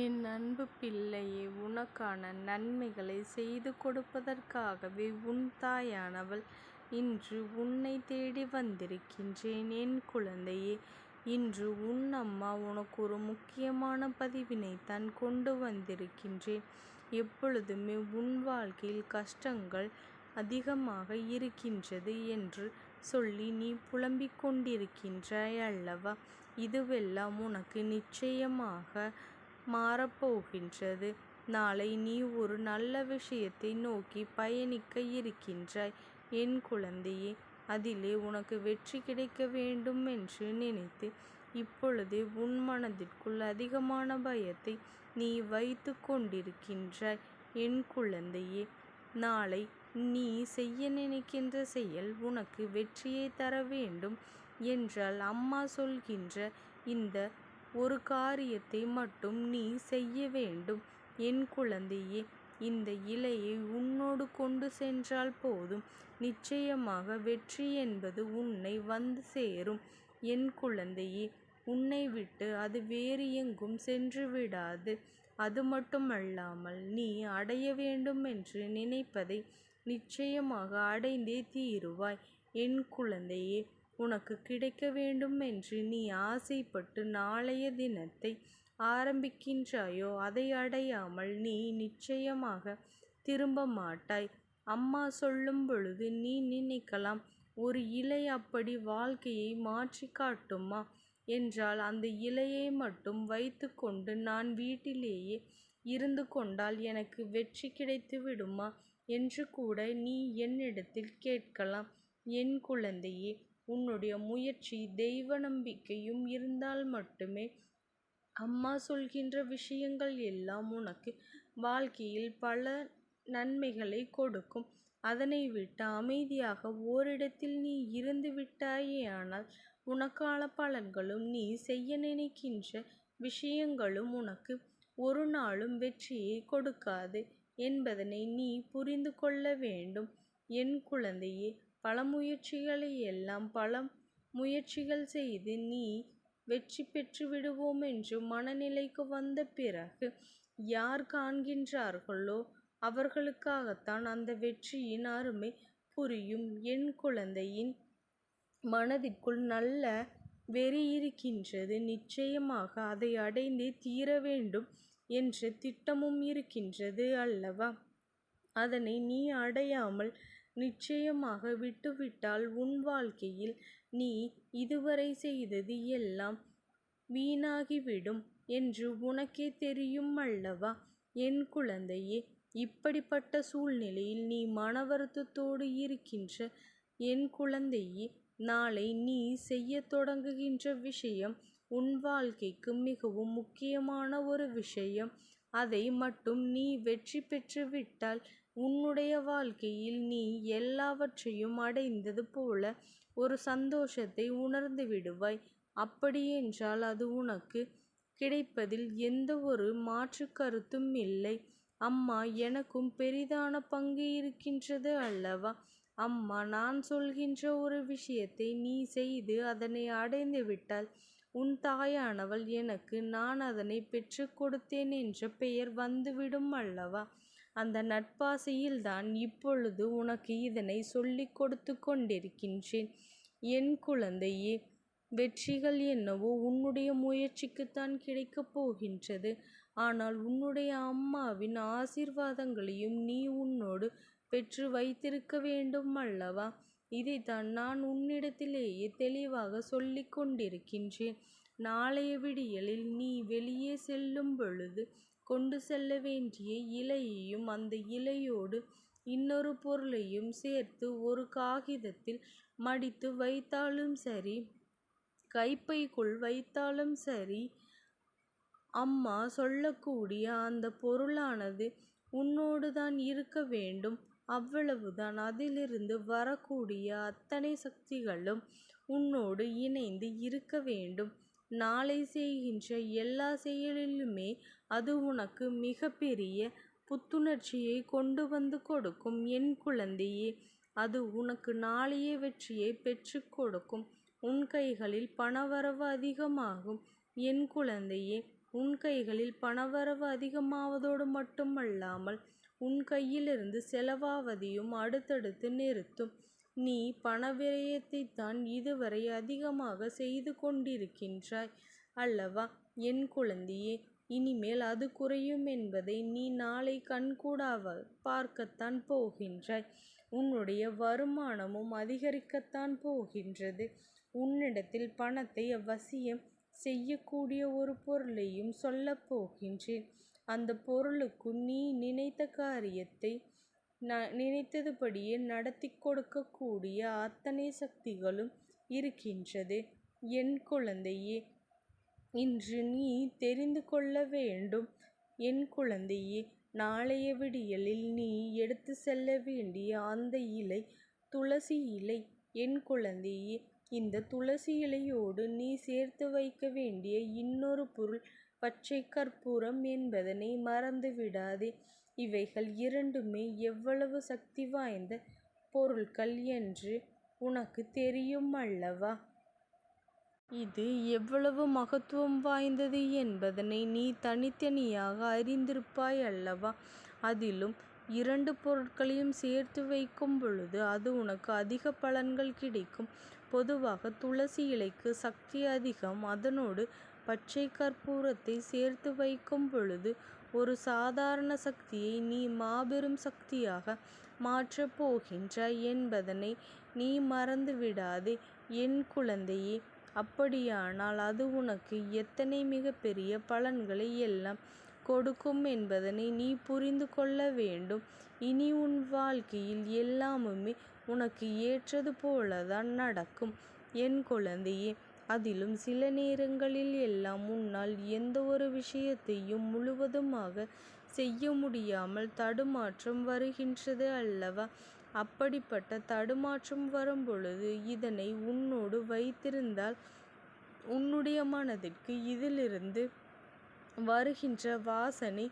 என் அன்பு பிள்ளையே, உனக்கான நன்மைகளை செய்து கொடுப்பதற்காகவே உன் தாயானவள் இன்று உன்னை தேடி வந்திருக்கின்றேன். என் குழந்தையே, இன்று உன் அம்மா உனக்கு ஒரு முக்கியமான பதிவினைத்தான் கொண்டு வந்திருக்கின்றேன். எப்பொழுதுமே உன் வாழ்க்கையில் கஷ்டங்கள் அதிகமாக இருக்கின்றது என்று சொல்லி நீ புலம்பிக் கொண்டிருக்கின்றாய் அல்லவா? இதுவெல்லாம் உனக்கு நிச்சயமாக மாறப்போகின்றது. நாளை நீ ஒரு நல்ல விஷயத்தை நோக்கி பயணிக்க இருக்கின்றாய் என் குழந்தையே. அதிலே உனக்கு வெற்றி கிடைக்க வேண்டும் என்று நினைத்து இப்பொழுதே உன் மனதிற்குள் அதிகமான பயத்தை நீ வைத்து கொண்டிருக்கின்றாய் என் குழந்தையே. நாளை நீ செய்ய நினைக்கின்ற செயல் உனக்கு வெற்றியை தர வேண்டும் என்றால் அம்மா சொல்கின்ற இந்த ஒரு காரியத்தை மட்டும் நீ செய்ய வேண்டும் என் குழந்தையே. இந்த இலையை உன்னோடு கொண்டு சென்றால் போதும், நிச்சயமாக வெற்றி என்பது உன்னை வந்து சேரும் என் குழந்தையே. உன்னை விட்டு அது வேறு எங்கும் சென்று விடாது. அது மட்டுமல்லாமல் நீ அடைய வேண்டும் என்று நினைப்பதை நிச்சயமாக அடைந்தே தீருவாய் என் குழந்தையே. உனக்கு கிடைக்க வேண்டும் என்று நீ ஆசைப்பட்டு நாளைய தினத்தை ஆரம்பிக்கின்றாயோ, அதை அடையாமல் நீ நிச்சயமாக திரும்ப மாட்டாய். அம்மா சொல்லும் பொழுது நீ நினைக்கலாம், ஒரு இலை அப்படி வாழ்க்கையை மாற்றி காட்டுமா என்றால் அந்த இலையை மட்டும் வைத்து கொண்டு நான் வீட்டிலேயே இருந்து கொண்டால் எனக்கு வெற்றி கிடைத்து விடுமா என்று கூட நீ என்னிடத்தில் கேட்கலாம் என் குழந்தையே. உன்னுடைய முயற்சி தெய்வ நம்பிக்கையும் இருந்தால் மட்டுமே அம்மா சொல்கின்ற விஷயங்கள் எல்லாம் உனக்கு வாழ்க்கையில் பல நன்மைகளை கொடுக்கும். அதனை விட்டு அமைதியாக ஓரிடத்தில் நீ இருந்து விட்டாயேயானால் உனக்கான பலன்களும் நீ செய்ய நினைக்கின்ற விஷயங்களும் உனக்கு ஒரு நாளும் வெற்றியை கொடுக்காது என்பதனை நீ புரிந்து கொள்ள வேண்டும் என் குழந்தையே. பல முயற்சிகளை எல்லாம் பல முயற்சிகள் செய்து நீ வெற்றி பெற்று விடுவோம் என்று மனநிலைக்கு வந்த பிறகு யார் காண்கின்றார்களோ அவர்களுக்காகத்தான் அந்த வெற்றியின் அருமை புரியும். என் குழந்தையின் மனதிற்குள் நல்ல வெறி இருக்கின்றது. நிச்சயமாக அதை அடைந்தே தீர வேண்டும் என்ற திட்டமும் இருக்கின்றது அல்லவா? அதனை நீ அடையாமல் நிச்சயமாக விட்டுவிட்டால் உன் வாழ்க்கையில் நீ இதுவரை செய்தது எல்லாம் வீணாகிவிடும் என்று உனக்கே தெரியும் அல்லவா என் குழந்தையே. இப்படிப்பட்ட சூழ்நிலையில் நீ மன வருத்தத்தோடு இருக்கின்ற என் குழந்தையே, நாளை நீ செய்ய தொடங்குகின்ற விஷயம் உன் வாழ்க்கைக்கு மிகவும் முக்கியமான ஒரு விஷயம். அதை மட்டும் நீ வெற்றி பெற்று விட்டால் உன்னுடைய வாழ்க்கையில் நீ எல்லாவற்றையும் அடைந்தது போல ஒரு சந்தோஷத்தை உணர்ந்து விடுவாய். அப்படியென்றால் அது உனக்கு கிடைப்பதில் எந்த ஒரு மாற்று கருத்தும் இல்லை. அம்மா எனக்கும் பெரிதான பங்கு இருக்கின்றது அல்லவா? அம்மா நான் சொல்கின்ற ஒரு விஷயத்தை நீ செய்து அதனை அடைந்து விட்டால் உன் தாயானவள் எனக்கு நான் அதனை பெற்று கொடுத்தேன் என்ற பெயர் வந்துவிடும் அல்லவா? அந்த நட்பாசையில்தான் இப்பொழுது உனக்கு இதனை சொல்லிக் கொடுத்து கொண்டிருக்கின்றேன் என் குழந்தையே. வெற்றிகள் என்னவோ உன்னுடைய முயற்சிக்குத்தான் கிடைக்கப் போகின்றது. ஆனால் உன்னுடைய அம்மாவின் ஆசீர்வாதங்களையும் நீ உன்னோடு பெற்று வைத்திருக்க வேண்டும் அல்லவா? இதைத்தான் நான் உன்னிடத்திலேயே தெளிவாக சொல்லிக் கொண்டிருக்கின்றேன். நாளைய விடியலில் நீ வெளியே செல்லும் பொழுது கொண்டு செல்ல வேண்டிய இலையையும் அந்த இலையோடு இன்னொரு பொருளையும் சேர்த்து ஒரு காகிதத்தில் மடித்து வைத்தாலும் சரி, கைப்பைக்குள் வைத்தாலும் சரி, அம்மா சொல்லக்கூடிய அந்த பொருளானது உன்னோடு தான் இருக்க வேண்டும். அவ்வளவுதான். அதிலிருந்து வரக்கூடிய அத்தனை சக்திகளும் உன்னோடு இணைந்து இருக்க வேண்டும். நாளை செய்கின்ற எல்லா செயலிலுமே அது உனக்கு மிக பெரிய புத்துணர்ச்சியை கொண்டு வந்து கொடுக்கும் என் குழந்தையே. அது உனக்கு நாளைய வெற்றியை பெற்று கொடுக்கும். உன் கைகளில் பணவரவு அதிகமாகும் என் குழந்தையே. உன் கைகளில் பணவரவு அதிகமாவதோடு மட்டுமல்லாமல் உன் கையிலிருந்து செலவாவதையும் அடுத்தடுத்து நிறுத்தும். நீ பணவிரயத்தைத்தான் இதுவரை அதிகமாக செய்து கொண்டிருக்கின்றாய் அல்லவா என் குழந்தையே? இனிமேல் அது குறையும் என்பதை நீ நாளை கண்கூடாக பார்க்கத்தான் போகின்றாய். உன்னுடைய வருமானமும் அதிகரிக்கத்தான் போகின்றது. உன்னிடத்தில் பணத்தை வசியம் செய்யக்கூடிய ஒரு பொருளையும் சொல்லப் போகின்றேன். அந்த பொருளுக்கு நீ நினைத்த காரியத்தை நினைத்ததுபடியே நடத்தி கொடுக்கக்கூடிய அத்தனை சக்திகளும் இருக்கின்றது என் குழந்தையே. இன்று நீ தெரிந்து கொள்ள வேண்டும் என் குழந்தையே. நாளைய விடியலில் நீ எடுத்து செல்ல வேண்டிய அந்த இலை துளசி இலை என் குழந்தையே. இந்த துளசி இலையோடு நீ சேர்த்து வைக்க வேண்டிய இன்னொரு பொருள் பச்சை கற்பூரம் என்பதனை மறந்து விடாதே. இவைகள் இரண்டுமே எவ்வளவு சக்தி வாய்ந்த பொருட்கள் என்று உனக்கு தெரியும் அல்லவா? இது எவ்வளவு மகத்துவம் வாய்ந்தது என்பதனை நீ தனித்தனியாக அறிந்திருப்பாய் அல்லவா? அதிலும் 2 பொருட்களையும் சேர்த்து வைக்கும் பொழுது அது உனக்கு அதிக பலன்கள் கிடைக்கும். பொதுவாக துளசி இலைக்கு சக்தி அதிகம். அதனோடு பச்சை கற்பூரத்தை சேர்த்து வைக்கும் பொழுது ஒரு சாதாரண சக்தியை நீ மாபெரும் சக்தியாக மாற்றப் போகின்றாய் என்பதனை நீ மறந்து விடாதே என் குழந்தையே. அப்படியானால் அது உனக்கு எத்தனை மிகப்பெரிய பலன்களை எல்லாம் கொடுக்கும் என்பதனை நீ புரிந்து கொள்ள வேண்டும். இனி உன் வாழ்க்கையில் எல்லாமுமே உனக்கு ஏற்றது போலதான் நடக்கும் என் குழந்தையே. அதிலும் சில நேரங்களில் எல்லாம் உன்னால் எந்த ஒரு விஷயத்தையும் முழுவதுமாக செய்ய முடியாமல் தடுமாற்றம் வருகின்றது அல்லவா? அப்படிப்பட்ட தடுமாற்றம் வரும் பொழுது இதனை உன்னோடு வைத்திருந்தால் உன்னுடைய மனதிற்கு இதிலிருந்து வருகின்ற வாசனை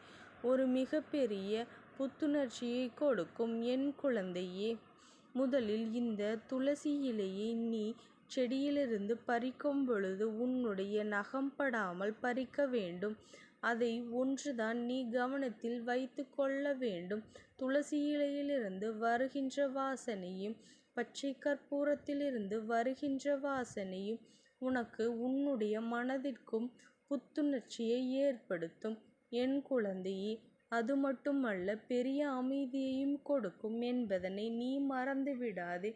ஒரு மிகப்பெரிய புத்துணர்ச்சியை கொடுக்கும் என் குழந்தையே. முதலில் இந்த துளசி இலையை நீ செடியிலிருந்து பறிக்கும் பொழுது உன்னுடைய நகம் படாமல் பறிக்க வேண்டும். அதை ஒன்றுதான் நீ கவனத்தில் வைத்து கொள்ள வேண்டும். துளசி இலையிலிருந்து வருகின்ற வாசனையும் பச்சை கற்பூரத்திலிருந்து வருகின்ற வாசனையும் உனக்கு உன்னுடைய மனதிற்கும் புத்துணர்ச்சியை ஏற்படுத்தும் என் குழந்தையே. அது மட்டுமல்ல, பெரிய அமைதியையும் கொடுக்கும் என்பதனை நீ மறந்து விடாதே.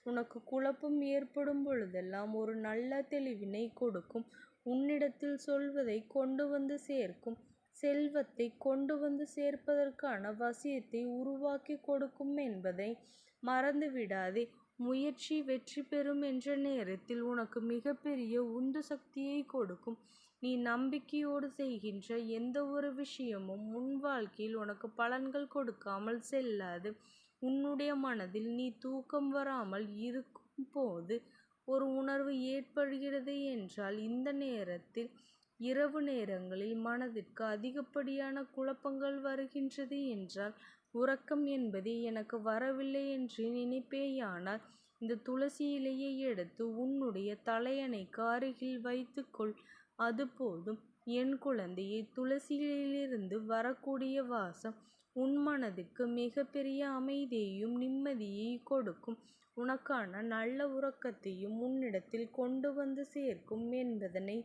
உனக்கு குழப்பம் ஏற்படும் பொழுதெல்லாம் ஒரு நல்ல தெளிவினை கொடுக்கும். உன்னிடத்தில் சொல்வதை கொண்டு வந்து சேர்க்கும். செல்வத்தை கொண்டு வந்து சேர்ப்பதற்கான வசியத்தை உருவாக்கி கொடுக்கும் என்பதை மறந்து விடாதே. முயற்சி வெற்றி பெறும் என்ற நேரத்தில் உனக்கு மிகப்பெரிய உந்து சக்தியை கொடுக்கும். நீ நம்பிக்கையோடு செய்கின்ற எந்த ஒரு விஷயமும் உன் வாழ்க்கையில் உனக்கு பலன்கள் கொடுக்காமல் செல்லாது. உன்னுடைய மனதில் நீ தூக்கம் வராமல் இருக்கும் போது ஒரு உணர்வு ஏற்படுகிறது என்றால், இந்த நேரத்தில் இரவு நேரங்களில் மனதிற்கு அதிகப்படியான குழப்பங்கள் வருகின்றது என்றால், உறக்கம் என்பதே எனக்கு வரவில்லை என்று நினைப்பேயானால், இந்த துளசி இலையை எடுத்து உன்னுடைய தலையணைக்கு அருகில் வைத்துக்கொள். அது போதும் என் குழந்தையை. துளசி இலையிலிருந்து வரக்கூடிய வாசம் உன் மனதிற்கு மிகப்பெரிய அமைதியையும் நிம்மதியை கொடுக்கும். உனக்கான நல்ல உறக்கத்தையும் உன்னிடத்தில் கொண்டு வந்து சேர்க்கும் என்பதனை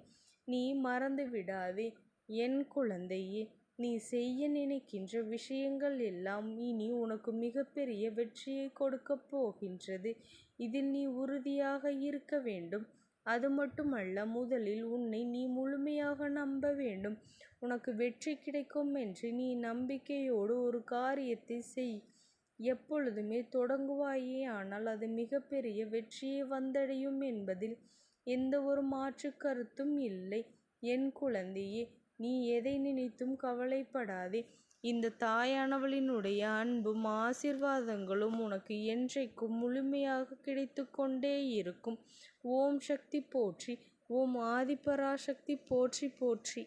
நீ மறந்து விடாதே என் குழந்தையே. நீ செய்ய நினைக்கின்ற விஷயங்கள் எல்லாம் இனி உனக்கு மிகப்பெரிய வெற்றியை கொடுக்கப் போகின்றது. இதில் நீ உறுதியாக இருக்க வேண்டும். அது மட்டுமல்ல, முதலில் உன்னை நீ முழுமையாக நம்ப வேண்டும். உனக்கு வெற்றி கிடைக்கும் என்று நீ நம்பிக்கையோடு ஒரு காரியத்தை செய். எப்பொழுதுமே தொடங்குவாயே ஆனால் அது மிகப்பெரிய வெற்றியை வந்தடையும் என்பதில் எந்த ஒரு மாற்று கருத்தும் இல்லை என் குழந்தையே. நீ எதை நினைத்தும் கவலைப்படாதே. இந்த தாயானவளினுடைய அன்பும் ஆசீர்வாதங்களும் உனக்கு என்றைக்கும் முழுமையாக கிடைத்து கொண்டே இருக்கும். ஓம் சக்தி போற்றி. ஓம் ஆதிபராசக்தி போற்றி போற்றி.